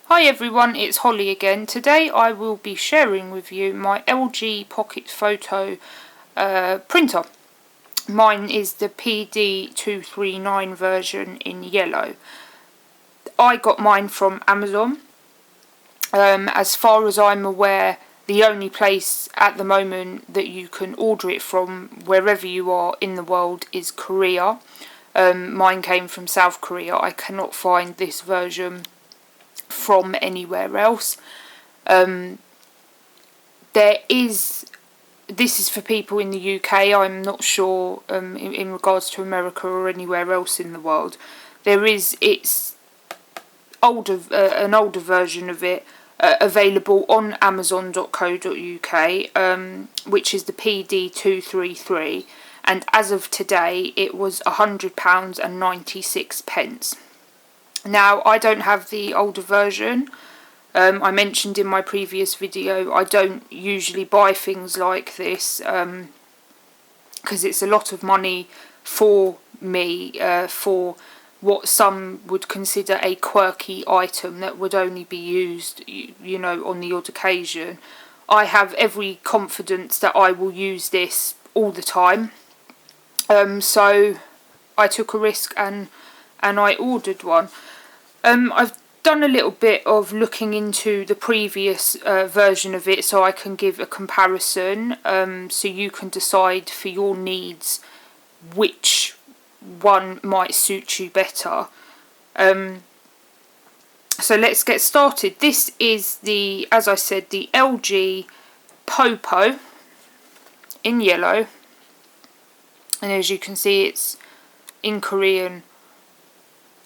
Hi everyone, it's Holly again. Today I will be sharing with you my LG Pocket Photo printer. Mine is the PD239 version in yellow. I got mine from Amazon. As far as I'm aware, the only place at the moment that you can order it from, wherever you are in the world, is Korea. Mine came from South Korea. I cannot find this version from anywhere else. This is for people in the UK. I'm not sure in regards to America or anywhere else in the world. It's older, an older version of it available on Amazon.co.uk, which is the PD233, and as of today it was £100.96. Now, I don't have the older version. I mentioned in my previous video I don't usually buy things like this because it's a lot of money for me for what some would consider a quirky item that would only be used, you know, on the odd occasion. I have every confidence that I will use this all the time. So I took a risk and I ordered one. I've done a little bit of looking into the previous version of it so I can give a comparison, so you can decide for your needs which one might suit you better. So let's get started. This is as I said, the LG Popo in yellow, and as you can see it's in Korean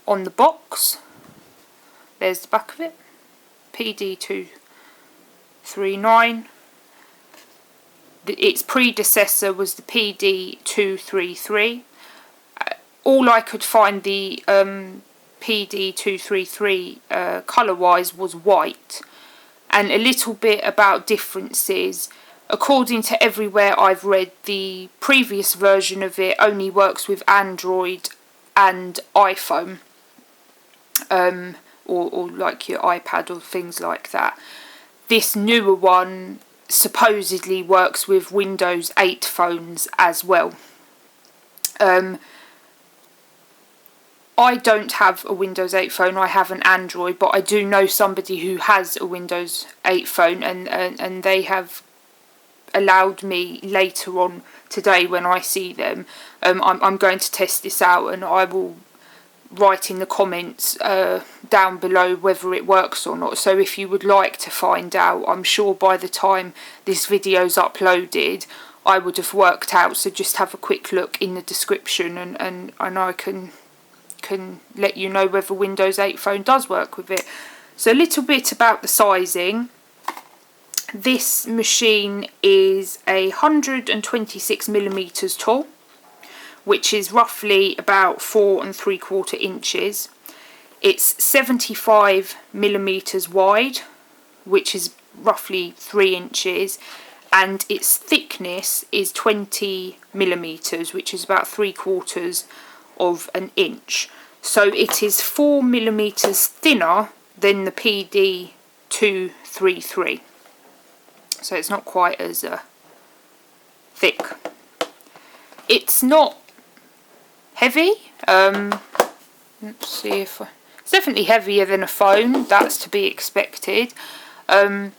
on the box. There's the back of it, PD239. Its predecessor was the PD233. All I could find the PD233 colour-wise was white, and a little bit about differences. According to everywhere I've read, the previous version of it only works with Android and iPhone. Or like your iPad or things like that. This newer one supposedly works with Windows 8 phones as well. I don't have a Windows 8 phone, I have an Android, but I do know somebody who has a Windows 8 phone, and they have allowed me later on today when I see them. I'm going to test this out, and I will write in the comments down below whether it works or not. So if you would like to find out, I'm sure by the time this video's uploaded I would have worked out, so just have a quick look in the description and I can let you know whether Windows 8 phone does work with it. So a little bit about the sizing. This machine is 126mm tall, which is roughly about 4 3/4 inches. It's 75mm wide, which is roughly 3 inches, and its thickness is 20mm, which is about 3/4 of an inch. So it is 4mm thinner than the PD233. So it's not quite as thick. It's not heavy. Let's see if it's definitely heavier than a phone. That's to be expected. I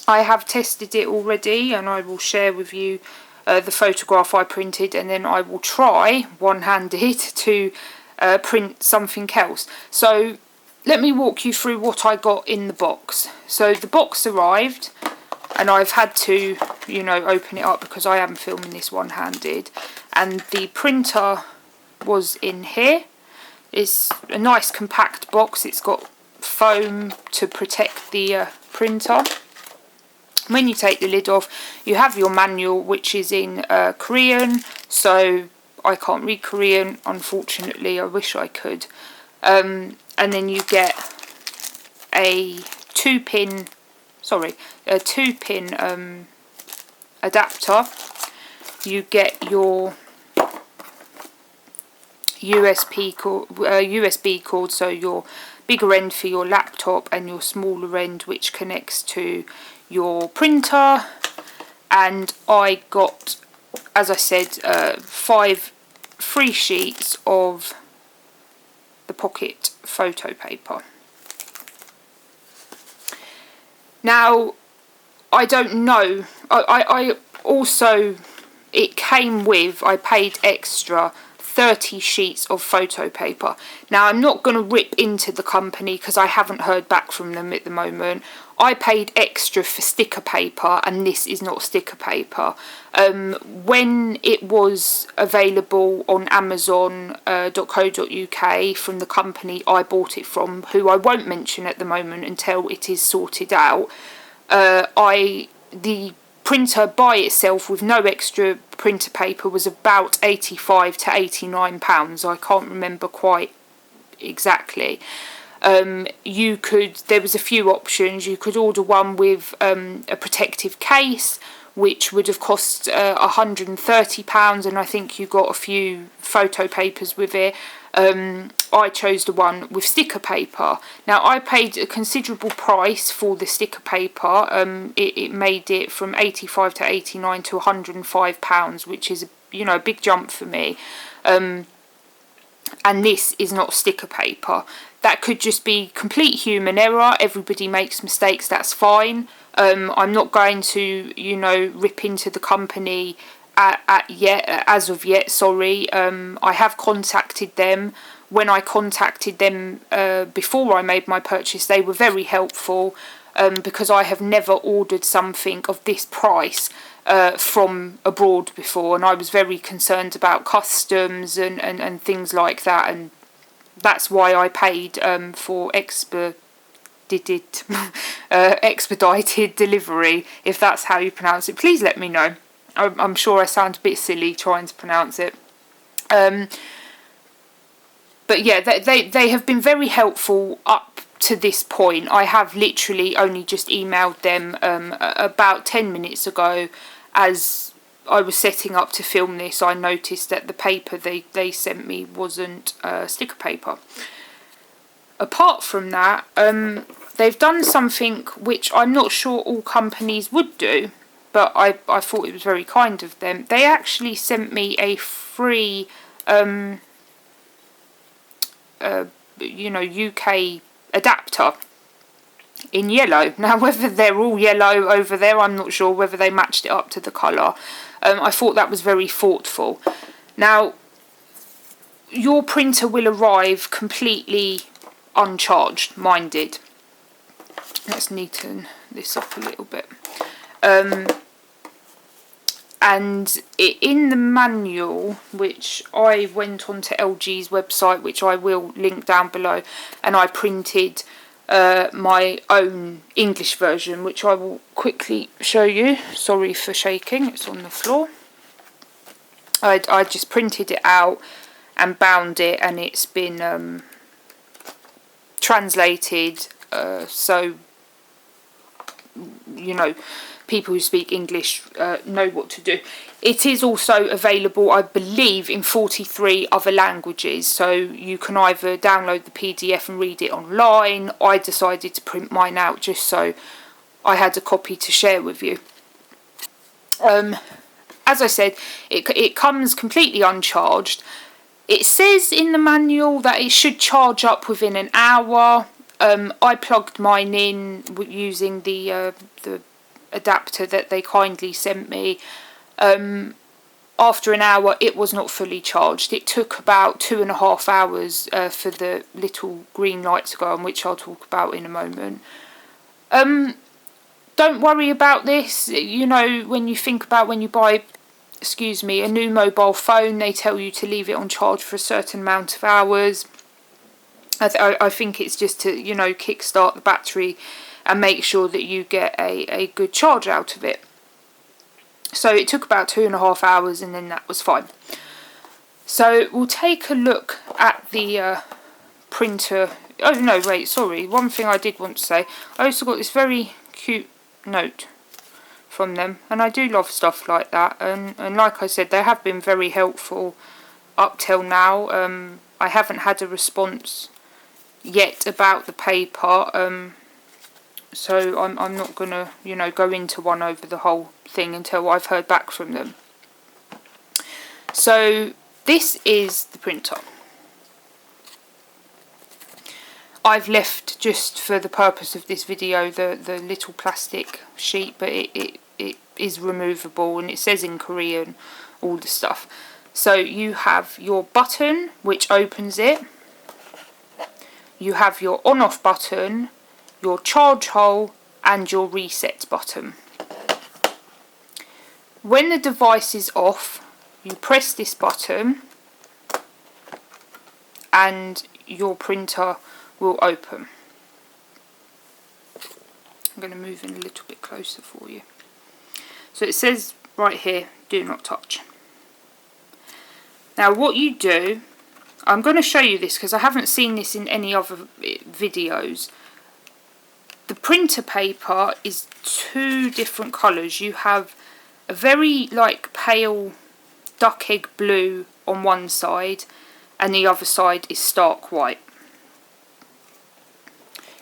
have tested it already, and I will share with you the photograph I printed, and then I will try one-handed to print something else. So let me walk you through what I got in the box. So the box arrived, and I've had to, you know, open it up because I am filming this one-handed. And the printer was in here. It's a nice compact box. It's got foam to protect the printer. When you take the lid off, you have your manual, which is in Korean, so I can't read Korean, unfortunately. I wish I could. And then you get a two-pin adapter. You get your USB cord, so your bigger end for your laptop and your smaller end which connects to your printer. And I got, as I said, 5 free sheets of the pocket photo paper. Now, I don't know, I also, it came with, I paid extra 30 sheets of photo paper. Now, I'm not going to rip into the company because I haven't heard back from them at the moment. I paid extra for sticker paper, and this is not sticker paper. When it was available on Amazon.co.uk from the company I bought it from, who I won't mention at the moment until it is sorted out, the printer by itself with no extra printer paper was about £85 to £89. I can't remember quite exactly. There was a few options. You could order one with a protective case, which would have cost £130, and I think you got a few photo papers with it. I chose the one with sticker paper. Now, I paid a considerable price for the sticker paper. It made it from £85 to £89 to £105, which is, a big jump for me. And this is not sticker paper. That could just be complete human error. Everybody makes mistakes, that's fine. I'm not going to, rip into the company as of yet, sorry. I have contacted them. When I contacted them before I made my purchase, they were very helpful because I have never ordered something of this price from abroad before, and I was very concerned about customs and things like that, and that's why I paid for expedited delivery, if that's how you pronounce it. Please let me know. I'm sure I sound a bit silly trying to pronounce it. But yeah, they have been very helpful up to this point. I have literally only just emailed them about 10 minutes ago. As I was setting up to film this, I noticed that the paper they sent me wasn't sticker paper. Apart from that, they've done something which I'm not sure all companies would do, but I thought it was very kind of them. They actually sent me a free UK adapter in yellow. Now, whether they're all yellow over there, I'm not sure. Whether they matched it up to the colour. I thought that was very thoughtful. Now, your printer will arrive completely uncharged, mine did. Let's neaten this up a little bit. And in the manual, which I went onto LG's website, which I will link down below, and I printed my own English version, which I will quickly show you. Sorry for shaking, it's on the floor. I just printed it out and bound it, and it's been translated, so people who speak English know what to do. It is also available, I believe, in 43 other languages, so you can either download the PDF and read it online. I decided to print mine out just so I had a copy to share with you. As I said, it comes completely uncharged. It says in the manual that it should charge up within an hour. I plugged mine in using the adapter that they kindly sent me. After an hour, it was not fully charged. It took about 2.5 hours for the little green light to go on, which I'll talk about in a moment. Don't worry about this. When you think about when you buy, a new mobile phone, they tell you to leave it on charge for a certain amount of hours. I think it's just to, kickstart the battery and make sure that you get a good charge out of it. So it took about 2.5 hours, and then that was fine. So we'll take a look at the printer. Oh no, wait, sorry. One thing I did want to say. I also got this very cute note from them, and I do love stuff like that. And like I said, they have been very helpful up till now. I haven't had a response yet about the paper, so I'm not gonna, you know, go into one over the whole thing until I've heard back from them. So this is the printer. I've left, just for the purpose of this video, the little plastic sheet, but it is removable, and it says in Korean all the stuff. So you have your button which opens it, you have your on-off button, your charge hole and your reset button. When the device is off, you press this button and your printer will open. I'm going to move in a little bit closer for you. So it says right here, do not touch. Now what you do, I'm going to show you this because I haven't seen this in any other videos. The printer paper is two different colours. You have a very like pale duck egg blue on one side and the other side is stark white.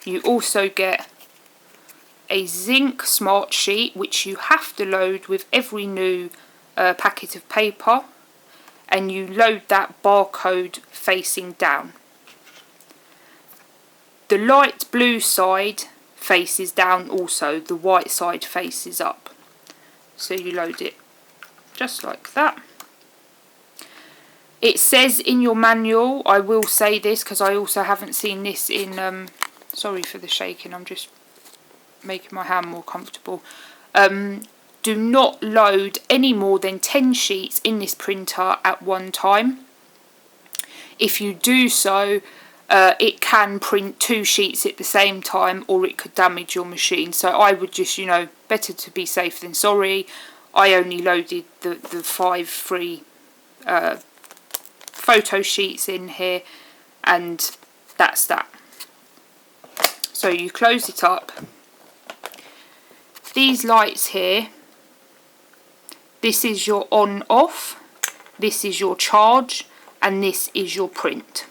You also get a Zink smart sheet which you have to load with every new packet of paper, and you load that barcode facing down. The light blue side faces down also, the white side faces up. So you load it just like that. It says in your manual, I will say this because I also haven't seen this in, sorry for the shaking, I'm just making my hand more comfortable. Do not load any more than 10 sheets in this printer at one time. If you do so, it can print 2 sheets at the same time, or it could damage your machine. So I would just, you know, better to be safe than sorry. I only loaded the 5 free photo sheets in here, and that's that. So you close it up. These lights here, this is your on off, this is your charge, and this is your print.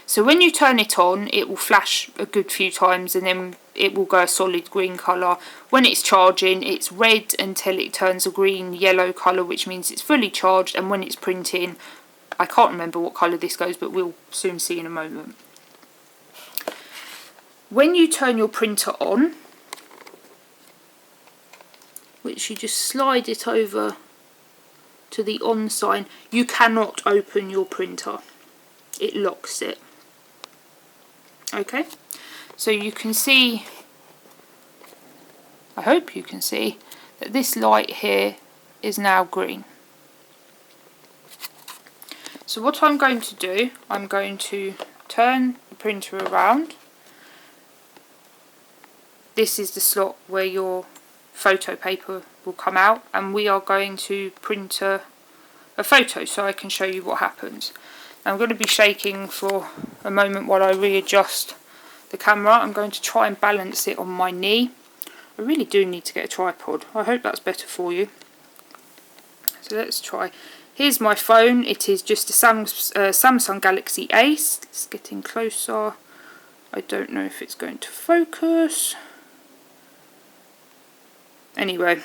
So when you turn it on, it will flash a good few times and then it will go a solid green colour. When it's charging, it's red until it turns a green yellow colour, which means it's fully charged, and when it's printing, I can't remember what colour this goes, but we'll soon see in a moment. When you turn your printer on, which you just slide it over to the on sign, you cannot open your printer. It locks it. Okay, so you can see, I hope you can see, that this light here is now green. So what I'm going to do, I'm going to turn the printer around. This is the slot where your photo paper will come out, and we are going to print a photo so I can show you what happens. I'm going to be shaking for a moment while I readjust the camera. I'm going to try and balance it on my knee. I really do need to get a tripod. I hope that's better for you. So let's try. Here's my phone. It is just a Samsung Galaxy Ace. It's getting closer. I don't know if it's going to focus. Anyway,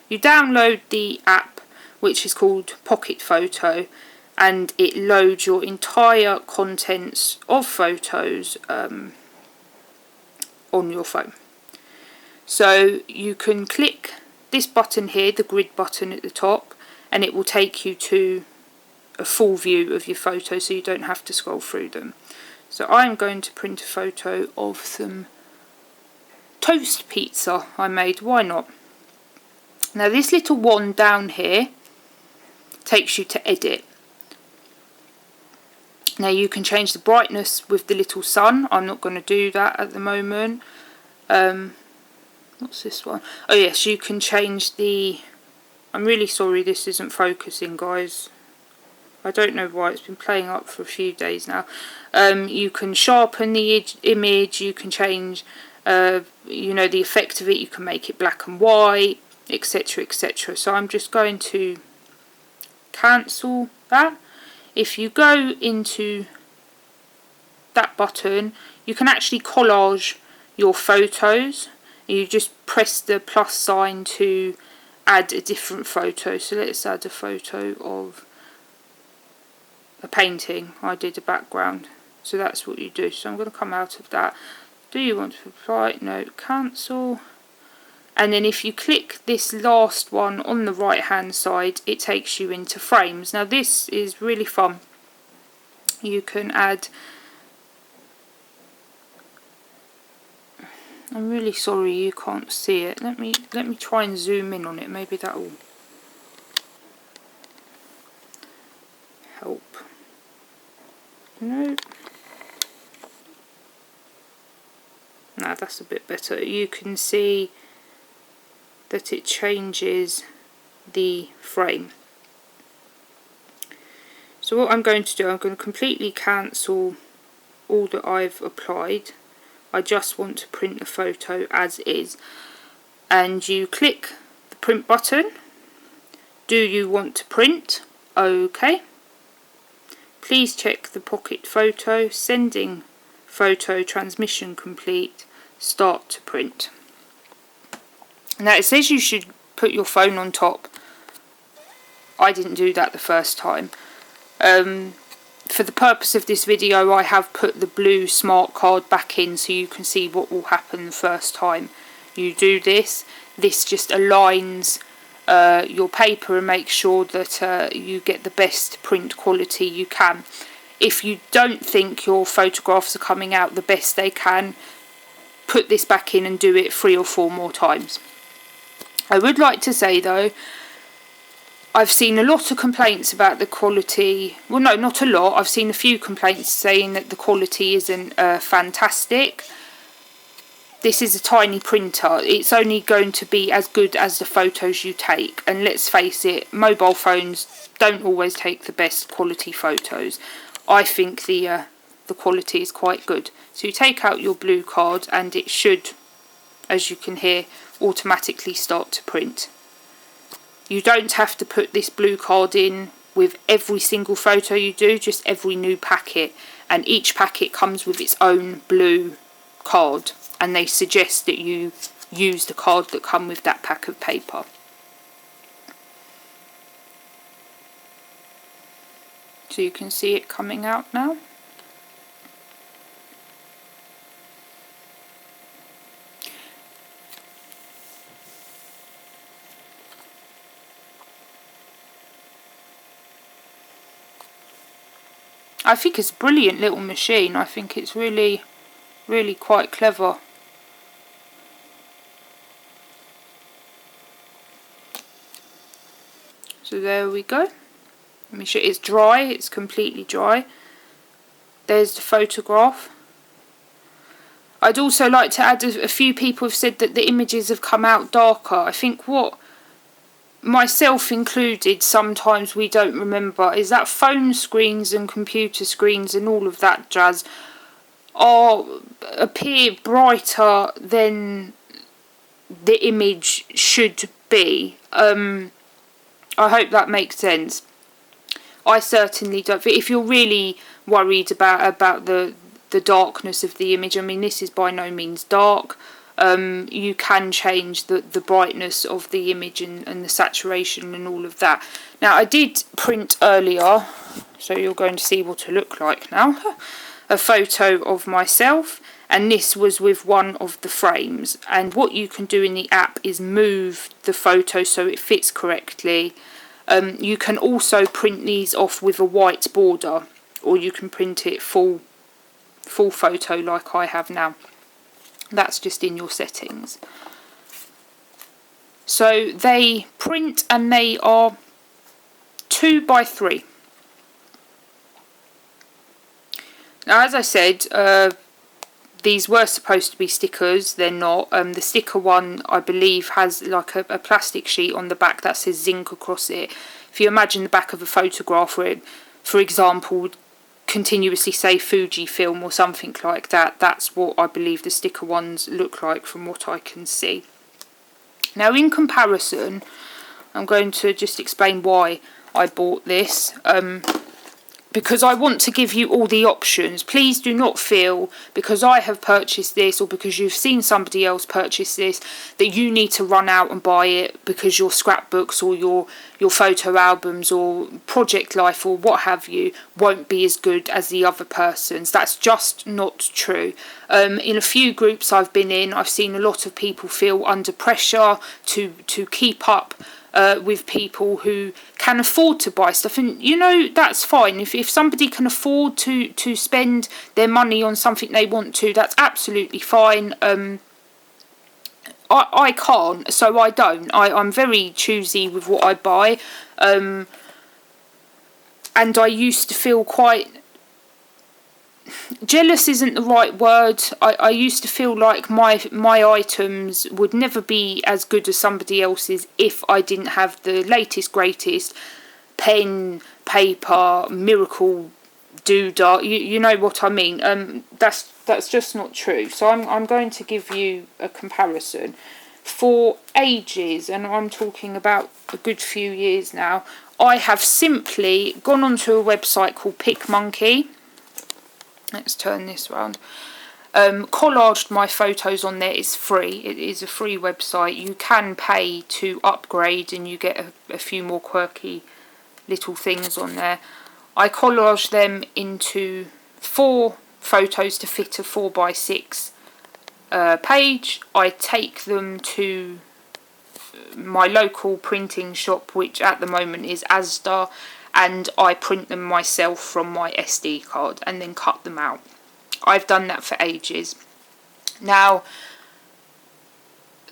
you download the app which is called Pocket Photo, and it loads your entire contents of photos on your phone. So you can click this button here, the grid button at the top, and it will take you to a full view of your photos so you don't have to scroll through them. So I'm going to print a photo of some toast pizza I made, why not? Now this little wand down here takes you to edit. Now you can change the brightness with the little sun. I'm not going to do that at the moment. What's this one? Oh yes, you can change the... I'm really sorry this isn't focusing, guys. I don't know why, it's been playing up for a few days now. You can sharpen the image, you can change you know, the effect of it, you can make it black and white, etc, etc. So I'm just going to cancel that. If you go into that button, you can actually collage your photos. You just press the plus sign to add a different photo. So let's add a photo of a painting. I did a background. So that's what you do. So I'm going to come out of that. Do you want to apply? No, cancel. And then if you click this last one on the right hand side, it takes you into frames. Now this is really fun. You can add, I'm really sorry you can't see it. Let me try and zoom in on it. Maybe that will help. No. No, that's a bit better. You can see that it changes the frame. So what I'm going to do, I'm going to completely cancel all that I've applied. I just want to print the photo as is. And you click the print button. Do you want to print? OK. Please check the pocket photo. Sending photo, transmission complete. Start to print. Now it says you should put your phone on top. I didn't do that the first time. For the purpose of this video, I have put the blue smart card back in so you can see what will happen the first time you do this. This just aligns your paper and makes sure that you get the best print quality you can. If you don't think your photographs are coming out the best they can, put this back in and do it 3 or 4 more times. I would like to say though, I've seen a lot of complaints about the quality. Well, no, not a lot. I've seen a few complaints saying that the quality isn't fantastic. This is a tiny printer. It's only going to be as good as the photos you take. And let's face it, mobile phones don't always take the best quality photos. I think the quality is quite good. So you take out your blue card and it should, as you can hear, automatically start to print. You don't have to put this blue card in with every single photo you do, just every new packet. And each packet comes with its own blue card. And they suggest that you use the card that come with that pack of paper. So you can see it coming out now. I think it's a brilliant little machine. I think it's really quite clever. So there we go. Let me show you. It's dry, it's completely dry. There's the photograph. I'd also like to add, a few people have said that the images have come out darker. I think what, myself included, sometimes we don't remember is that phone screens and computer screens and all of that jazz appear brighter than the image should be. I hope that makes sense. I certainly don't. If you're really worried about the darkness of the image, I mean, this is by no means dark. You can change the brightness of the image and the saturation and all of that. Now, I did print earlier, so you're going to see what it look like now. A photo of myself, and this was with one of the frames. And what you can do in the app is move the photo so it fits correctly. You can also print these off with a white border, or you can print it full photo like I have now. That's just in your settings. So they print and they are 2 by 3. Now, as I said, these were supposed to be stickers. They're not. The sticker one, I believe, has like a plastic sheet on the back that says Zink across it. If you imagine the back of a photograph where it, for example, would continuously say Fujifilm or something like that, that's what I believe the sticker ones look like from what I can see. Now, in comparison, I'm going to just explain why I bought this. because I want to give you all the options. Please do not feel because I have purchased this or because you've seen somebody else purchase this that you need to run out and buy it because your scrapbooks or your photo albums or project life or what have you won't be as good as the other person's. That's just not true. In a few groups I've been in, I've seen a lot of people feel under pressure to keep up with people who can afford to buy stuff, and that's fine. If somebody can afford to spend their money on something they want to, that's absolutely fine. I can't, so I don't. I'm very choosy with what I buy, and I used to feel quite jealous isn't the right word. I used to feel like my items would never be as good as somebody else's if I didn't have the latest, greatest pen, paper, miracle doodah. You know what I mean. That's just not true. So I'm going to give you a comparison. For ages, and I'm talking about a good few years now, I have simply gone onto a website called PicMonkey. Let's turn this round. Collaged my photos on there. It's free. It is a free website. You can pay to upgrade and you get a few more quirky little things on there. I collage them into 4 photos to fit a 4x6 page. I take them to my local printing shop, which at the moment is Asda, and I print them myself from my SD card and then cut them out. I've done that for ages. Now,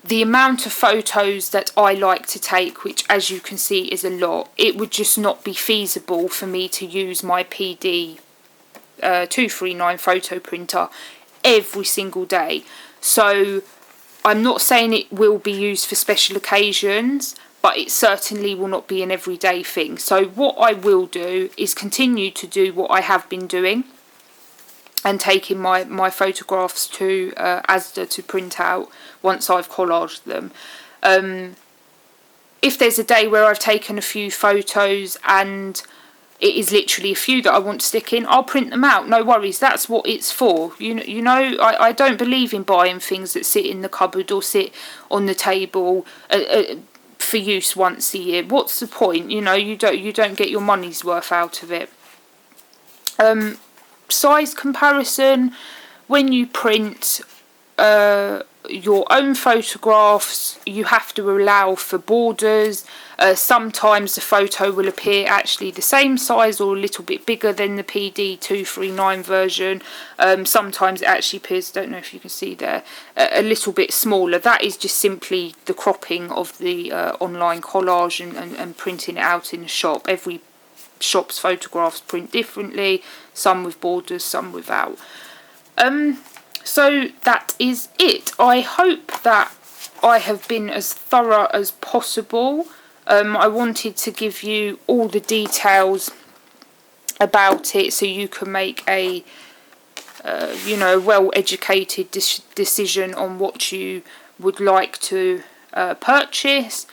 the amount of photos that I like to take, which as you can see is a lot, it would just not be feasible for me to use my PD239 photo printer every single day. So I'm not saying it will be used for special occasions, but it certainly will not be an everyday thing. So what I will do is continue to do what I have been doing and taking my photographs to Asda to print out once I've collaged them. If there's a day where I've taken a few photos and it is literally a few that I want to stick in, I'll print them out, no worries, that's what it's for. I don't believe in buying things that sit in the cupboard or sit on the table for use once a year. What's the point? You don't get your money's worth out of it. Size comparison, when you print your own photographs, you have to allow for borders. Sometimes the photo will appear actually the same size or a little bit bigger than the PD239 version. Sometimes it actually appears, don't know if you can see there, a little bit smaller. That is just simply the cropping of the online collage and printing it out in a shop. Every shop's photographs print differently, some with borders, some without. So that is it. I hope that I have been as thorough as possible. I wanted to give you all the details about it so you can make a well-educated decision on what you would like to purchase.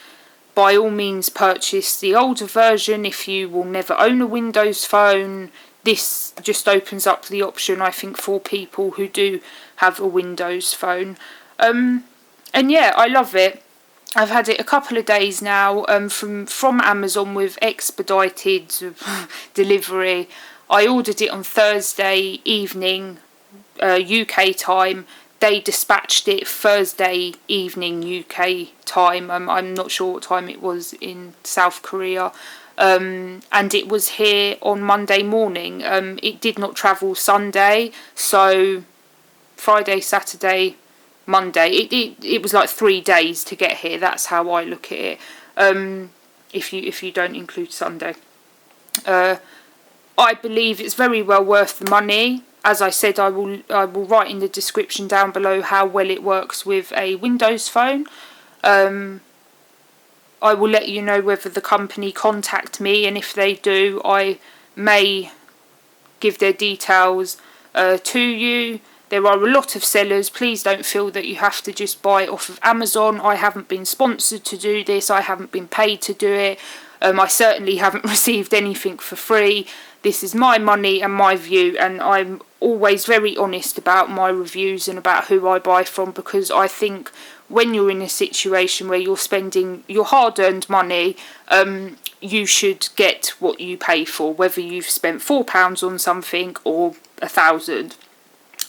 By all means, purchase the older version if you will never own a Windows phone. This just opens up the option, I think, for people who do have a Windows phone. And yeah, I love it. I've had it a couple of days now from Amazon with expedited delivery. I ordered it on Thursday evening, UK time. They dispatched it Thursday evening UK time. I'm not sure what time it was in South Korea. And it was here on Monday morning. It did not travel Sunday, so Friday, Saturday, Monday. It was like 3 days to get here. That's how I look at it. If you don't include Sunday, I believe it's very well worth the money. As I said, I will write in the description down below how well it works with a Windows phone. I will let you know whether the company contact me, and if they do, I may give their details to you. There are a lot of sellers. Please don't feel that you have to just buy it off of Amazon. I haven't been sponsored to do this. I haven't been paid to do it. I certainly haven't received anything for free. this is my money and my view, and I'm always very honest about my reviews and about who I buy from, because I think when you're in a situation where you're spending your hard-earned money, you should get what you pay for, whether you've spent £4 on something or 1,000.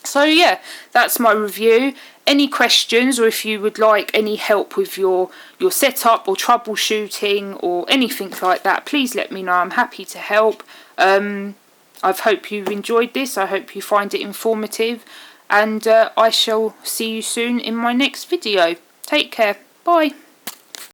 So yeah, that's my review. Any questions, or if you would like any help with your setup or troubleshooting or anything like that, please let me know. I'm happy to help. I hope you've enjoyed this. I hope you find it informative, and I shall see you soon in my next video. Take care. Bye.